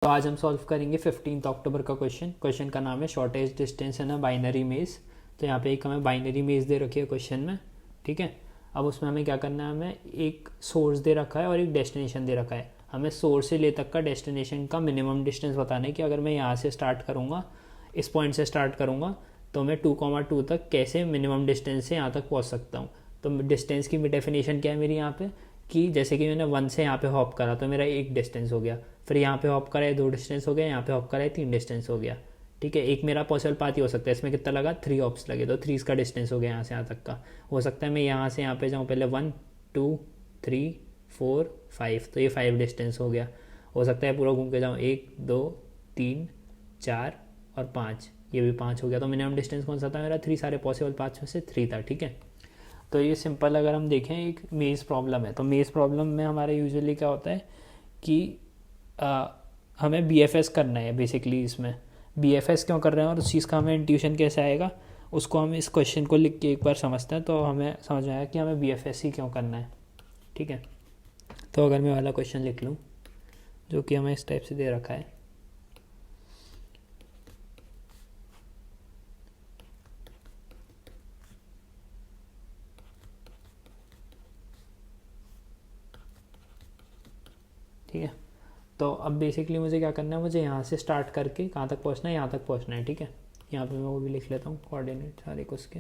तो आज हम सॉल्व करेंगे 15 अक्टूबर का क्वेश्चन का नाम है shortage distance in a binary मेज। तो यहाँ पे एक हमें बाइनरी मेज दे रखी है क्वेश्चन में, ठीक है। अब उसमें हमें क्या करना है, हमें एक सोर्स दे रखा है और एक डेस्टिनेशन दे रखा है। हमें सोर्स से ले तक का डेस्टिनेशन का मिनिमम डिस्टेंस बताना है कि अगर मैं यहाँ से स्टार्ट करूँगा, इस पॉइंट से स्टार्ट करूँगा, तो मैं 2,2 तक कैसे मिनिमम डिस्टेंस से यहाँ तक पहुँच सकता हूँ। तो डिस्टेंस की डेफिनेशन क्या है मेरी यहाँ पे, कि जैसे कि मैंने 1 से यहाँ पे हॉप करा तो मेरा एक डिस्टेंस हो गया, फिर यहाँ पे हॉप करा है 2 डिस्टेंस हो गया, यहाँ पे हॉप करा है 3 डिस्टेंस हो गया, ठीक है। एक मेरा पॉसिबल पाथ ही हो सकता है, इसमें कितना लगा 3 हॉप्स लगे, तो 3 का डिस्टेंस हो गया यहाँ से यहाँ तक का। हो सकता है मैं यहाँ से यहाँ पे जाऊँ, पहले 1 2 3 4 5, तो ये 5 डिस्टेंस हो गया। हो सकता है पूरा घूम के जाऊँ 1 2 3 4 और 5, ये भी 5 हो गया। तो मिनिमम डिस्टेंस कौन सा था मेरा, 3, सारे पॉसिबल पाथ्स में से 3 था, ठीक है। तो ये सिंपल अगर हम देखें एक मेज़ प्रॉब्लम है, तो मेज़ प्रॉब्लम में हमारे यूजुअली क्या होता है कि हमें BFS करना है बेसिकली। इसमें BFS क्यों कर रहे हैं और उस चीज़ का हमें इंट्यूशन कैसे आएगा, उसको हम इस क्वेश्चन को लिख के एक बार समझते हैं, तो हमें समझ में आया कि हमें BFS ही क्यों करना है, ठीक है। तो अगर मैं वाला क्वेश्चन लिख लूँ जो कि हमें इस टाइप से दे रखा है, ठीक है। तो अब बेसिकली मुझे क्या करना है, मुझे यहाँ से स्टार्ट करके कहाँ तक पहुँचना है, यहाँ तक पहुँचना है, ठीक है। यहाँ पे मैं वो भी लिख लेता हूँ कोऑर्डिनेट सारे को उसके,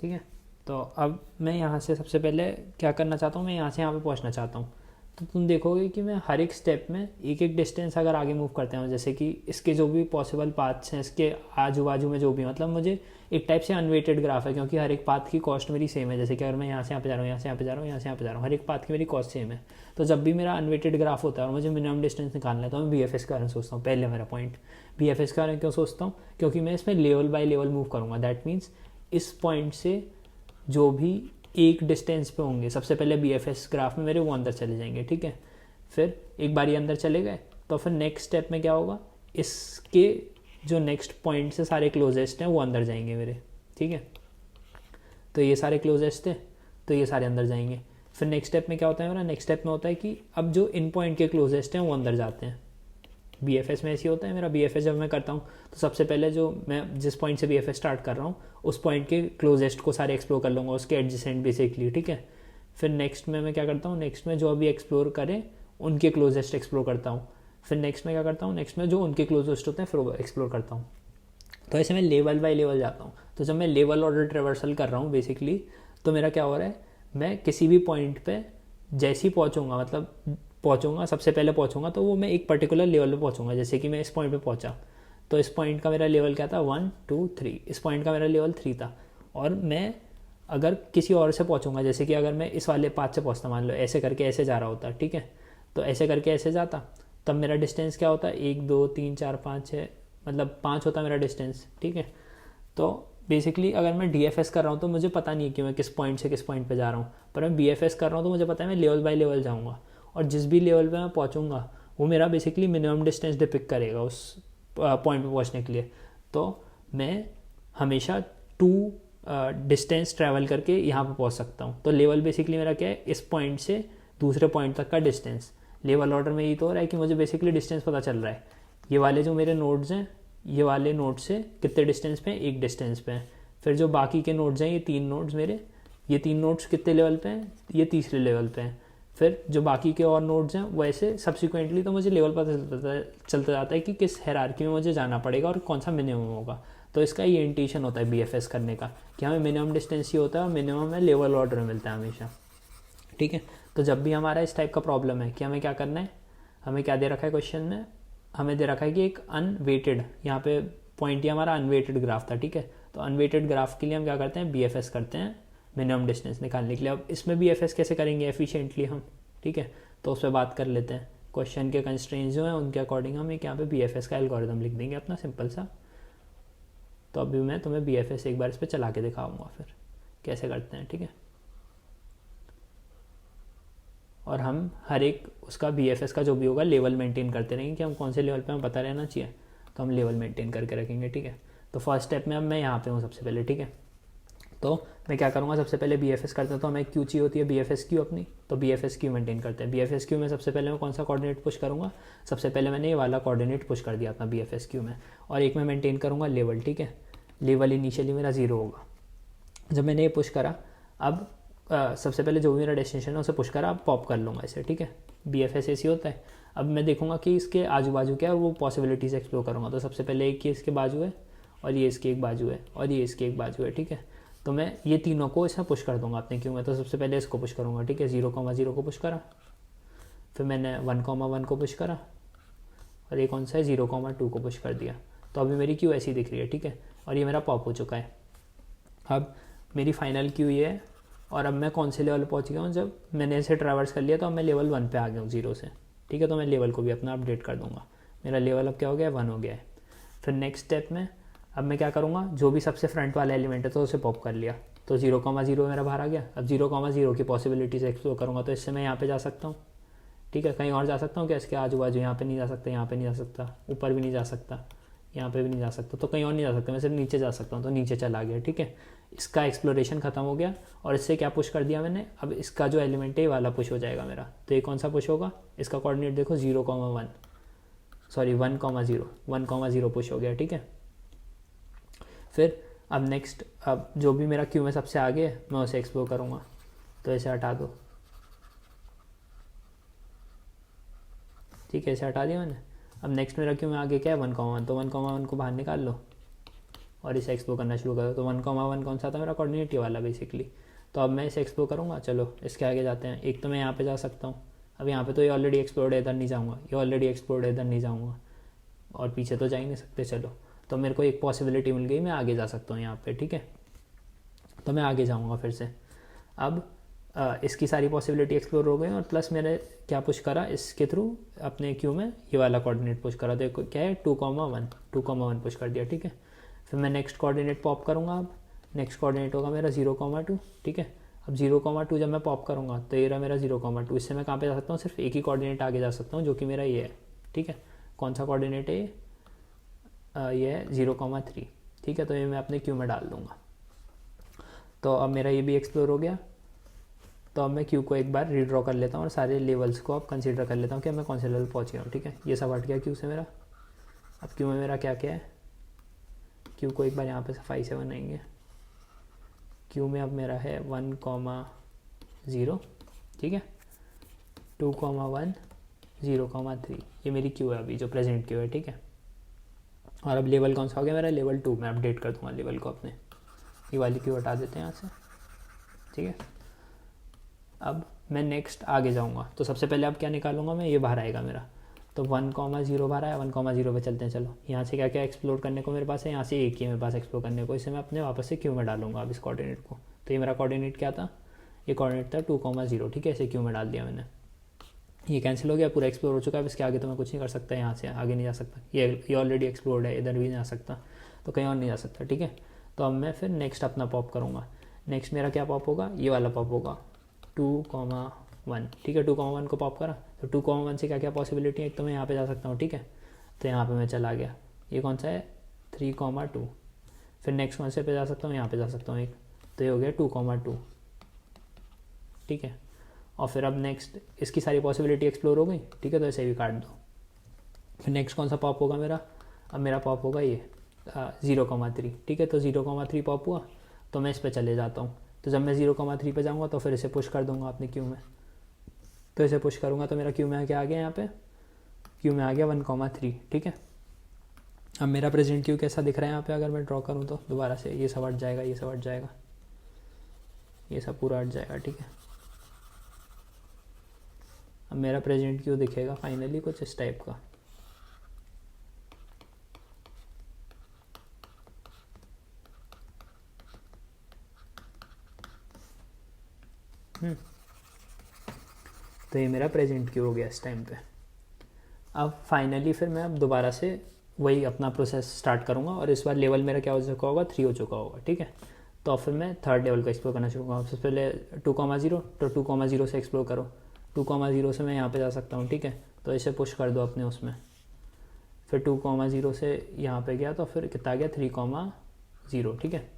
ठीक है। तो अब मैं यहाँ से सबसे पहले क्या करना चाहता हूँ, मैं यहाँ से यहाँ पे पहुँचना चाहता हूँ। तो तुम देखोगे कि मैं हर एक स्टेप में एक एक डिस्टेंस अगर आगे मूव करते हैं, जैसे कि इसके जो भी पॉसिबल पाथ्स हैं, इसके आजू बाजू में जो भी, मतलब मुझे एक टाइप से अनवेटेड ग्राफ है, क्योंकि हर एक पाथ की कॉस्ट मेरी सेम है। जैसे कि अगर मैं यहाँ से यहाँ पे जा रहा हूँ, यहाँ से यहाँ पे जा रहा हूँ, यहाँ से यहाँ पे जा रहा हूँ, हर एक पाथ की मेरी कॉस्ट सेम है। तो जब भी मेरा अनवेटेड ग्राफ होता है और मुझे मिनिमम डिस्टेंस निकालना है, तो मैं BFS के बारे में सोचता हूँ। पहले मेरा पॉइंट BFS के बारे में क्यों सोचता हूँ, क्योंकि मैं इसमें लेवल बाय लेवल मूव करूँगा। दैट मीन्स इस पॉइंट से जो भी एक डिस्टेंस पे होंगे, सबसे पहले BFS ग्राफ में मेरे वो अंदर चले जाएंगे, ठीक है। फिर एक बार ये अंदर चले गए तो फिर नेक्स्ट स्टेप में क्या होगा, इसके जो नेक्स्ट पॉइंट से सारे क्लोजेस्ट हैं वो अंदर जाएंगे मेरे, ठीक है। तो ये सारे क्लोजेस्ट थे तो ये सारे अंदर जाएंगे। फिर नेक्स्ट स्टेप में क्या होता है मेरा, नेक्स्ट स्टेप में होता है कि अब जो इन पॉइंट के क्लोजेस्ट हैं वो अंदर जाते हैं। BFS में ऐसी होता है मेरा। BFS जब मैं करता हूँ तो सबसे पहले जो मैं जिस पॉइंट से BFS स्टार्ट कर रहा हूँ उस पॉइंट के क्लोजेस्ट को सारे एक्सप्लोर कर लूँगा, उसके एडजेसेंट बेसिकली, ठीक है। फिर नेक्स्ट में मैं क्या करता हूँ, नेक्स्ट में जो अभी एक्सप्लोर करें उनके क्लोजेस्ट एक्सप्लोर करता हूँ। फिर नेक्स्ट में क्या करता हूँ, नेक्स्ट में जो उनके क्लोजेस्ट होते हैं फिर वो एक्सप्लोर करता हूँ। तो ऐसे मैं लेवल बाय लेवल जाता हूँ। तो जब मैं लेवल ऑर्डर ट्रेवर्सल कर रहा हूँ बेसिकली, तो मेरा क्या हो रहा है, मैं किसी भी पॉइंट पे जैसे ही पहुँचूंगा, मतलब पहुँचूंगा सबसे पहले पहुँचूंगा तो वो मैं एक पर्टिकुलर लेवल पे पहुँचूंगा। जैसे कि मैं इस पॉइंट पे पहुँचा तो इस पॉइंट का मेरा लेवल क्या था, 1 2 3, इस पॉइंट का मेरा लेवल 3 था। और मैं अगर किसी और से पहुँचूंगा, जैसे कि अगर मैं इस वाले पाथ से पहुँचता, मान लो ऐसे करके ऐसे जा रहा होता, ठीक है, तो ऐसे करके ऐसे जाता, तब मेरा डिस्टेंस क्या होता, 1 2 3 4 5 6, मतलब 5 होता मेरा डिस्टेंस, ठीक है। तो बेसिकली अगर मैं DFS कर रहा हूँ तो मुझे पता नहीं है कि मैं किस पॉइंट से किस पॉइंट पे जा रहा हूँ, पर मैं BFS कर रहा हूँ तो मुझे पता है मैं लेवल बाय लेवल जाऊँगा, और जिस भी लेवल पे मैं पहुँचूँगा वो मेरा बेसिकली मिनिमम डिस्टेंस डिपिक्ट करेगा उस पॉइंट पे पहुँचने के लिए। तो मैं हमेशा 2 डिस्टेंस ट्रैवल करके यहाँ पे पहुँच सकता हूँ। तो लेवल बेसिकली मेरा क्या है, इस पॉइंट से दूसरे पॉइंट तक का डिस्टेंस। लेवल ऑर्डर में ये तो हो रहा है कि मुझे बेसिकली डिस्टेंस पता चल रहा है, ये वाले जो मेरे नोड्स हैं, ये वाले नोड से कितने डिस्टेंस पे हैं, एक डिस्टेंस पे हैं। फिर जो बाकी के नोड्स हैं, ये 3 नोड्स मेरे, ये 3 नोड्स कितने लेवल पे हैं, ये तीसरे लेवल पे हैं। फिर जो बाकी के और नोड्स हैं वो ऐसे सब्सिक्वेंटली, तो मुझे लेवल पता चलता जाता है कि किस हायरार्की में मुझे जाना पड़ेगा और कौन सा मिनिमम होगा। तो इसका ये इंटेंशन होता है BFS करने का, कि हमें मिनिमम डिस्टेंस ही होता है और मिनिमम है लेवल ऑर्डर में मिलता है हमेशा, ठीक है। तो जब भी हमारा इस टाइप का प्रॉब्लम है कि हमें क्या करना है, हमें क्या दे रखा है क्वेश्चन में, हमें दे रखा है कि एक अनवेटेड, यहाँ पे पॉइंट ही हमारा अनवेटेड ग्राफ था, ठीक है। तो अनवेटेड ग्राफ के लिए हम क्या करते हैं, BFS करते हैं मिनिमम डिस्टेंस निकालने के लिए। अब इसमें BFS कैसे करेंगे एफिशिएंटली हम, ठीक है, तो उस पर बात कर लेते हैं। क्वेश्चन के कंस्ट्रेंट्स जो हैं उनके अकॉर्डिंग हम एक यहाँ पे BFS का एल्गोरिथम लिख देंगे अपना सिंपल सा। तो अभी मैं तुम्हें BFS एक बार इस पर चला के दिखाऊंगा फिर कैसे करते हैं, ठीक है। और हम हर एक उसका BFS का जो भी होगा लेवल मेंटेन करते रहेंगे कि हम कौन से लेवल पे हमें पता रहना चाहिए, तो हम लेवल मेंटेन करके रखेंगे, ठीक है। तो फर्स्ट स्टेप में अब मैं यहाँ पे हूँ सबसे पहले, ठीक है। तो मैं क्या करूँगा, सबसे पहले बी एफ एस करता हूँ, तो हमें क्यू चाहिए होती है बी एफ एस क्यू अपनी, तो B F S Q maintain करते हैं। बी एफ एस क्यू में सबसे पहले मैं कौन सा कोऑर्डिनेट पुश करूँगा, सबसे पहले मैंने ये वाला कोऑर्डिनेट पुश कर दिया अपना बी एफ एस क्यू में, और एक मैं मेंटेन करूँगा लेवल, ठीक है। लेवल इनिशियली मेरा 0 होगा। जब मैंने ये पुश करा, अब सबसे पहले जो भी मेरा डेस्टिनेशन है उसे पुश करा, अब पॉप कर लूँगा इसे, ठीक है। बी एफ एस ऐसी होता है। अब मैं देखूँगा कि इसके आजू बाजू क्या है, वो पॉसिबिलिटीज़ एक्सप्लोर करूँगा। तो सबसे पहले एक ये इसके बाजू है, और ये इसकी एक बाजू है, और ये इसकी एक बाजू है, ठीक है। तो मैं ये तीनों को इसमें पुश कर दूंगा अपने क्यू में। तो सबसे पहले इसको पुश करूँगा, ठीक है, 0,0 को पुश करा, फिर मैंने 1,1 को पुश करा, और ये कौन सा है 0,2 को पुश कर दिया। तो अभी मेरी क्यू ऐसी दिख रही है, ठीक है, और ये मेरा पॉप हो चुका है। अब मेरी फाइनल क्यू ये है, और अब मैं कौन से लेवल पहुँच गया हूँ, जब मैंने इसे ट्रैवर्स कर लिया तो अब मैं लेवल 1 पे आ गया हूँ 0 से, ठीक है। तो मैं लेवल को भी अपना अपडेट कर दूँगा, मेरा लेवल अब क्या हो गया है, 1 हो गया है। फिर नेक्स्ट स्टेप में अब मैं क्या करूँगा, जो भी सबसे फ्रंट वाला एलिमेंट है तो उसे पॉप कर लिया, तो 0,0 मेरा बाहर आ गया। अब 0,0 की पॉसिबिलिटीज़ एक्सप्लोर करूँगा, तो इससे मैं यहाँ पे जा सकता हूँ, ठीक है। कहीं और जा सकता हूँ क्या, इसके आजू बाजू, यहाँ पे नहीं जा सकता, यहाँ पे नहीं जा सकता, ऊपर भी नहीं जा सकता, यहाँ पे भी नहीं जा सकता, तो कहीं और नहीं जा सकता, मैं सिर्फ नीचे जा सकता हूँ, तो नीचे चला गया, ठीक है। इसका एक्सप्लोरेशन खत्म हो गया, और इससे क्या पुश कर दिया मैंने, अब इसका जो एलिमेंट है ये वाला पुश हो जाएगा मेरा। तो ये कौन सा पुश होगा, इसका कोऑर्डिनेट देखो 0,1 सॉरी 1,0 पुश हो गया, ठीक है। फिर अब नेक्स्ट, अब जो भी मेरा क्यू में सबसे आगे है मैं उसे एक्सप्लोर करूँगा, तो इसे हटा दो, ठीक है, इसे हटा दिया मैंने। अब नेक्स्ट मेरा क्यू में आगे क्या है 1,1, तो 1,1 को बाहर निकाल लो और इसे एक्सप्लोर करना शुरू करो। तो 1,1 कौन सा था मेरा कोऑर्डिनेट, ये वाला बेसिकली। तो अब मैं इसे एक्सप्लोर करूँगा, चलो इसके आगे जाते हैं। एक तो मैं यहाँ पे जा सकता हूँ, अब यहाँ पे तो ये ऑलरेडी एक्सप्लोर्ड है, इधर नहीं जाऊँगा, ये ऑलरेडी एक्सप्लोर्ड है, इधर नहीं जाऊँगा, और पीछे तो जा ही नहीं सकते। चलो, तो मेरे को एक पॉसिबिलिटी मिल गई, मैं आगे जा सकता हूँ यहाँ पे, ठीक है। तो मैं आगे जाऊँगा फिर से। अब इसकी सारी पॉसिबिलिटी एक्सप्लोर हो गई, और प्लस मैंने क्या पुश करा इसके थ्रू अपने क्यू में, ये वाला कोऑर्डिनेट पुश करा। देखो क्या है 2,1 पुश कर दिया, ठीक है। फिर मैं नेक्स्ट कोऑर्डिनेट पॉप करूँगा। अब नेक्स्ट कोऑर्डिनेट होगा मेरा 0,2, ठीक है। अब 0,2 जब मैं पॉप करूँगा तो ये रहा मेरा 0,2। इससे मैं कहाँ पे जा सकता हूँ, सिर्फ एक ही कोऑर्डिनेट आगे जा सकता हूँ, जो कि मेरा ये है, ठीक है। कौन सा कोऑर्डिनेट है ये है 0,3, ठीक है। तो ये मैं अपने क्यू में डाल दूँगा। तो अब मेरा ये भी एक्सप्लोर हो गया। तो अब मैं क्यू को एक बार रीड्रॉ कर लेता हूँ और सारे लेवल्स को अब कंसीडर कर लेता हूँ कि मैं कौन से लेवल पहुँच गया हूँ, ठीक है। ये सब हट गया क्यू से मेरा। अब क्यू में मेरा क्या क्या है, क्यू को एक बार यहाँ पे सफाई से बनाएंगे। क्यू में अब मेरा है 1,0, ठीक है, 2,1, 0,3, ये मेरी क्यू है अभी जो प्रेजेंट क्यू है, ठीक है। और अब लेवल कौन सा हो गया मेरा, लेवल 2। मैं अपडेट कर दूँगा लेवल को अपने, ये वाली क्यू हटा देते हैं यहाँ से, ठीक है। अब मैं नेक्स्ट आगे जाऊँगा, तो सबसे पहले अब क्या निकालूंगा मैं, ये बाहर आएगा मेरा। तो 1,0 बाहर आया, 1,0 पे चलते हैं। चलो यहाँ से क्या क्या एक्सप्लोर करने को मेरे पास है, यहाँ से एक ही है मेरे पास एक्सप्लोर करने को, इसे मैं अपने वापस से क्यू में डालूंगा अब इस कोऑर्डिनेट को। तो ये मेरा कोऑर्डिनेट क्या था, ये कोऑर्डिनेट था 2,0, ठीक है। इसे क्यू में डाल दिया मैंने, ये कैंसिल हो गया, पूरा एक्सप्लोर हो चुका है। अब इसके आगे तो मैं कुछ नहीं कर सकता, यहाँ से आगे नहीं जा सकता, ये ऑलरेडी एक्सप्लोर्ड है, इधर भी नहीं जा सकता, तो कहीं और नहीं जा सकता, ठीक है। तो अब मैं फिर नेक्स्ट अपना पॉप करूँगा। नेक्स्ट मेरा क्या पॉप होगा, ये वाला पॉप होगा 2,1, ठीक है। 2,1 को पॉप करा, तो 2,1 से क्या क्या पॉसिबिलिटी है, एक तो मैं यहाँ पे जा सकता हूँ, ठीक है। तो यहाँ पे मैं चला गया, ये कौन सा है 3,2। फिर नेक्स्ट कौन से पे जा सकता हूँ, यहाँ पे जा सकता हूँ एक, तो ये हो गया 2,2, ठीक है। और फिर अब नेक्स्ट इसकी सारी पॉसिबिलिटी एक्सप्लोर हो गई, ठीक है। तो इसे भी काट दो। फिर नेक्स्ट कौन सा पॉप होगा मेरा, अब मेरा पॉप होगा ये 0,3, ठीक है। तो 0,3 पॉप हुआ, तो मैं इस पर चले जाता हूँ। तो जब मैं 0,3 पे जाऊँगा तो फिर इसे पुश कर दूँगा अपने क्यू में। तो इसे पुश करूँगा तो मेरा क्यू में क्या आ गया, यहाँ पे क्यू में आ गया 1,3, ठीक है। अब मेरा प्रेजेंट क्यू कैसा दिख रहा है यहाँ पे, अगर मैं ड्रॉ करूँ तो दोबारा से ये सब हट जाएगा, ये सब हट जाएगा, ये सब पूरा हट जाएगा, ठीक है। अब मेरा प्रेजेंट क्यू दिखेगा फाइनली कुछ इस टाइप का। तो ये मेरा प्रेजेंट क्यू हो गया इस टाइम पे। अब फाइनली फिर मैं अब दोबारा से वही अपना प्रोसेस स्टार्ट करूँगा, और इस बार लेवल मेरा क्या हो चुका होगा, 3 हो चुका होगा, ठीक है। तो अब फिर मैं थर्ड लेवल को एक्सप्लोर करना शुरू करूँगा। सबसे पहले 2,0, तो 2,0 से एक्सप्लोर करो। 2,0 से मैं यहाँ पे जा सकता हूँ, ठीक है। तो इसे पुश कर दो अपने उसमें। फिर 2,0 से यहाँ पे गया, तो फिर कितना आ गया 3,0, ठीक है।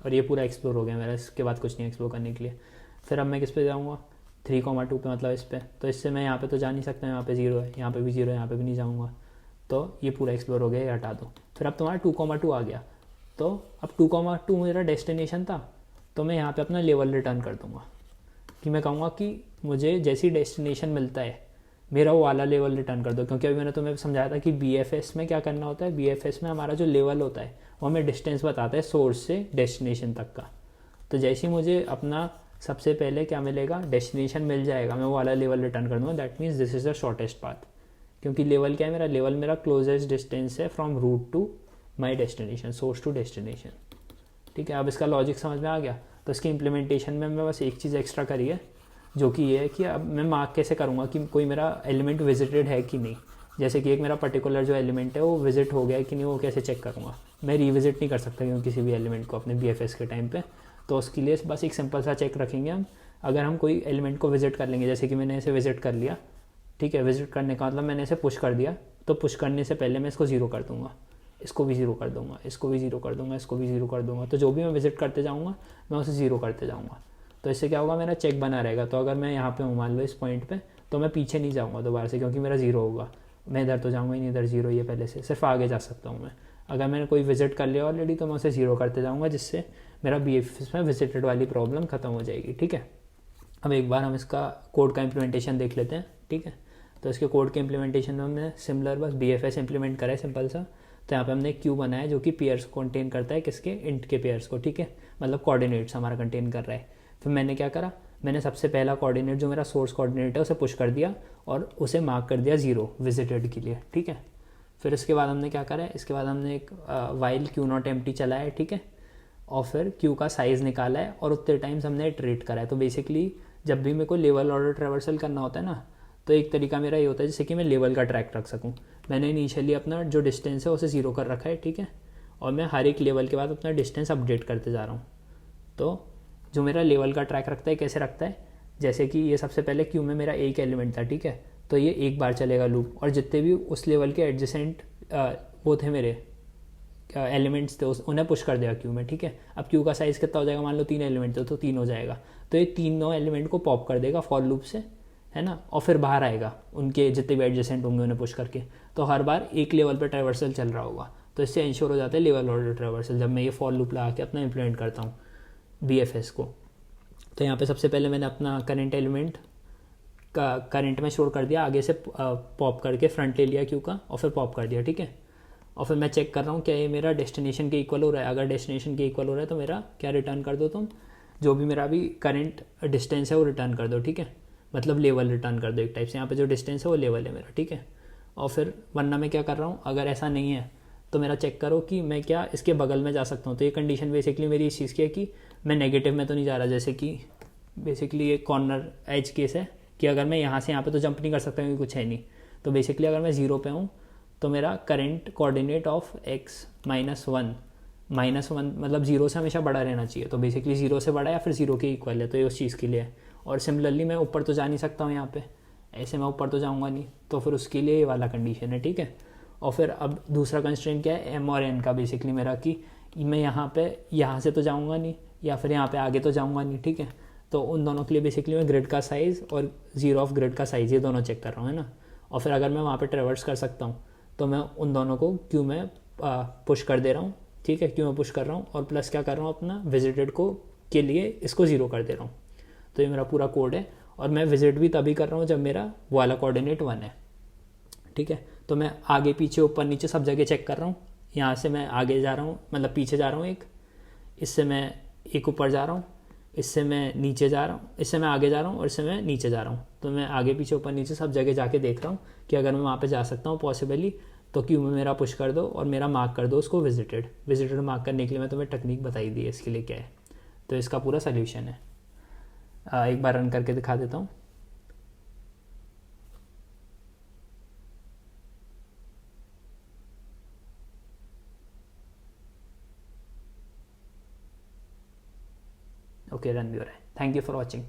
और ये पूरा एक्सप्लोर हो गया मेरा, इसके बाद कुछ नहीं एक्सप्लोर करने के लिए। फिर अब मैं किस पे जाऊँगा, 3,2 पे, मतलब इस पर। तो इससे मैं यहाँ पे तो जा नहीं सकता, यहाँ पे 0 है, यहाँ पे भी 0 है, यहाँ पे भी नहीं जाऊँगा। तो ये पूरा एक्सप्लोर हो गया, ये हटा दो। फिर अब तुम्हारा 2,2 आ गया। तो अब 2,2 मेरा डेस्टिनेशन था, तो मैं यहाँ पे अपना लेवल रिटर्न कर दूँगा कि मैं कहूँगा कि मुझे जैसी डेस्टिनेशन मिलता है मेरा वो वाला लेवल रिटर्न कर दो। क्योंकि अभी मैंने तुम्हें समझाया था कि BFS में क्या करना होता है। BFS में हमारा जो लेवल होता है वो हमें डिस्टेंस बताता है सोर्स से डेस्टिनेशन तक का। तो जैसे ही मुझे अपना सबसे पहले क्या मिलेगा, डेस्टिनेशन मिल जाएगा, मैं वो वाला लेवल रिटर्न कर दूँगा। That means this is the shortest path. क्योंकि लेवल क्या है मेरा, लेवल मेरा क्लोजेस्ट डिस्टेंस है from root to my destination, source to destination. ठीक है, अब इसका लॉजिक समझ में आ गया। तो इसकी इम्प्लीमेंटेशन में मैं बस एक चीज़ एक्स्ट्रा करी है, जो कि ये है कि अब मैं मार्क कैसे करूँगा कि कोई मेरा एलिमेंट विजिटेड है कि नहीं। जैसे कि एक मेरा पर्टिकुलर जो एलिमेंट है वो विजिट हो गया है कि नहीं, वो कैसे चेक करूँगा। मैं रिविजिट नहीं कर सकता क्योंकि किसी भी एलिमेंट को अपने BFS के टाइम पे। तो उसके लिए बस एक सिंपल सा चेक रखेंगे हम। अगर हम कोई एलिमेंट को विजिट कर लेंगे, जैसे कि मैंने इसे विजिट कर लिया, ठीक है, विजिट करने का मतलब मैंने इसे पुश कर दिया, तो पुश करने से पहले मैं इसको 0 कर दूँगा, इसको भी 0 कर दूँगा, इसको भी 0 कर दूँगा, इसको भी 0 कर दूँगा। तो जो भी मैं विजिट करते जाऊँगा मैं उसे 0 करते जाऊँगा। तो इससे क्या होगा, मेरा चेक बना रहेगा। तो अगर मैं यहाँ पे हूँ मान लो इस पॉइंट पे, तो मैं पीछे नहीं जाऊँगा दोबारा से, क्योंकि मेरा 0 होगा। मैं इधर तो जाऊँगा ही नहीं, इधर 0 ही है पहले से, सिर्फ आगे जा सकता हूँ मैं। अगर मैंने कोई विजिट कर लिया ऑलरेडी तो मैं उसे 0 करते जाऊँगा, जिससे मेरा BFS में विजिटेड वाली प्रॉब्लम खत्म हो जाएगी। ठीक है, अब एक बार हम इसका कोड का इम्प्लीमेंटेशन देख लेते हैं। ठीक है, तो इसके कोड के इम्प्लीमेंटेशन में हमने सिमिलर बस BFS इम्प्लीमेंट करा है सिंपल सा। तो यहाँ पे हमने क्यू बनाया जो कि पेयर्स को कंटेन करता है, किसके, इंट के पेयर्स को। ठीक है, मतलब कोऑर्डिनेट्स हमारा कंटेन कर रहा है। फिर मैंने क्या करा, मैंने सबसे पहला कोऑर्डिनेट जो मेरा सोर्स कोऑर्डिनेट है उसे पुश कर दिया और उसे मार्क कर दिया 0 विजिटेड के लिए। ठीक है, फिर इसके बाद हमने क्या करा है, इसके बाद हमने एक वाइल Q0 चलाया है। ठीक है, और फिर क्यू का साइज़ निकाला है और उतने टाइम्स हमने इटरेट करा है। तो बेसिकली जब भी मेरे को लेवल ऑर्डर ट्रेवर्सल करना होता है ना, तो एक तरीका मेरा ये होता है जैसे कि मैं लेवल का ट्रैक रख सकूँ। मैंने इनिशियली अपना जो डिस्टेंस है उसे 0 कर रखा है। ठीक है, और मैं हर एक लेवल के बाद अपना डिस्टेंस अपडेट करते जा रहा हूँ। तो जो मेरा लेवल का ट्रैक रखता है, कैसे रखता है, जैसे कि ये सबसे पहले क्यू में मेरा एक एलिमेंट था। ठीक है, तो ये एक बार चलेगा लूप, और जितने भी उस लेवल के एडजेसेंट वो थे मेरे एलिमेंट्स थे उन्हें पुश कर दिया क्यू में। ठीक है, अब क्यू का साइज़ कितना हो जाएगा, मान लो 3 एलिमेंट थे तो 3 हो जाएगा। तो ये तीनों एलिमेंट को पॉप कर देगा फॉर लूप से, है ना, और फिर बाहर आएगा उनके जितने भी एडजेसेंट होंगे उन्हें पुश करके। तो हर बार एक लेवल पर ट्रैवर्सल चल रहा होगा। तो इससे इंश्योर हो जाता है लेवल ऑर्डर ट्रैवर्सल जब मैं ये फॉर लूप लगा के अपना इम्प्लीमेंट करता हूँ BFS को। तो यहाँ पे सबसे पहले मैंने अपना करंट एलिमेंट का करंट में स्टोर कर दिया, आगे से पॉप करके फ्रंट ले लिया क्यू का और फिर पॉप कर दिया। ठीक है, और फिर मैं चेक कर रहा हूँ क्या ये मेरा डेस्टिनेशन के इक्वल हो रहा है। अगर डेस्टिनेशन के इक्वल हो रहा है तो मेरा क्या रिटर्न कर दो तुम, जो भी मेरा अभी करंट डिस्टेंस है वो रिटर्न कर दो। ठीक है, मतलब लेवल रिटर्न कर दो एक टाइप से। यहाँ पे जो डिस्टेंस है वो लेवल है मेरा। ठीक है, और फिर वरना मैं क्या कर रहा हूँ, अगर ऐसा नहीं है तो मेरा चेक करो कि मैं क्या इसके बगल में जा सकता हूँ। तो ये कंडीशन बेसिकली मेरी इस चीज़ की है कि मैं नेगेटिव में तो नहीं जा रहा। जैसे कि बेसिकली ये कॉर्नर एज केस है कि अगर मैं यहाँ से यहाँ पे तो जंप नहीं कर सकता क्योंकि कुछ है नहीं। तो बेसिकली अगर मैं 0 पे हूँ तो मेरा करंट कोऑर्डिनेट ऑफ x -1 मतलब 0 से हमेशा बड़ा रहना चाहिए। तो बेसिकली 0 से बड़ा या फिर 0 के इक्वल है, तो ये उस चीज़ के लिए है। और सिमिलरली मैं ऊपर तो जा नहीं सकता हूँ, यहाँ पे ऐसे मैं ऊपर तो जाऊँगा नहीं, तो फिर उसके लिए ये वाला कंडीशन है। ठीक है, और फिर अब दूसरा कंस्ट्रेंट क्या है, m और n का बेसिकली मेरा कि मैं यहाँ से तो जाऊँगा नहीं या फिर यहाँ पे आगे तो जाऊँगा नहीं। ठीक है, तो उन दोनों के लिए बेसिकली मैं ग्रिड का साइज़ और 0 ऑफ ग्रिड का साइज़ ये दोनों चेक कर रहा हूँ, है ना। और फिर अगर मैं वहाँ पे ट्रेवर्स कर सकता हूँ तो मैं उन दोनों को क्यू में पुश कर दे रहा हूँ। ठीक है, क्यू में पुश कर रहा हूँ और प्लस क्या कर रहा हूँ, अपना विजिटेड को के लिए इसको 0 कर दे रहा हूँ। तो ये मेरा पूरा कोड है और मैं विजिट भी तभी कर रहा हूँ जब मेरा वो वाला कोऑर्डिनेट 1 है। ठीक है, तो मैं आगे पीछे ऊपर नीचे सब जगह चेक कर रहा हूँ। यहाँ से मैं आगे जा रहा हूँ, मतलब पीछे जा रहा हूँ एक, इससे मैं एक ऊपर जा रहा हूँ, इससे मैं नीचे जा रहा हूँ, इससे मैं आगे जा रहा हूँ और इससे मैं नीचे जा रहा हूँ। तो मैं आगे पीछे ऊपर नीचे सब जगह जाके देख रहा हूँ कि अगर मैं वहाँ पे जा सकता हूँ पॉसिबली, तो क्यू में मेरा पुश कर दो और मेरा मार्क कर दो उसको विजिटेड मार्क करने के लिए मैं तुम्हें टेक्निक बताई दी है इसके लिए क्या है। तो इसका पूरा सोल्यूशन है। एक बार रन करके दिखा देता हूँ। ओके, रन भी हो रहा है। Thank you for watching.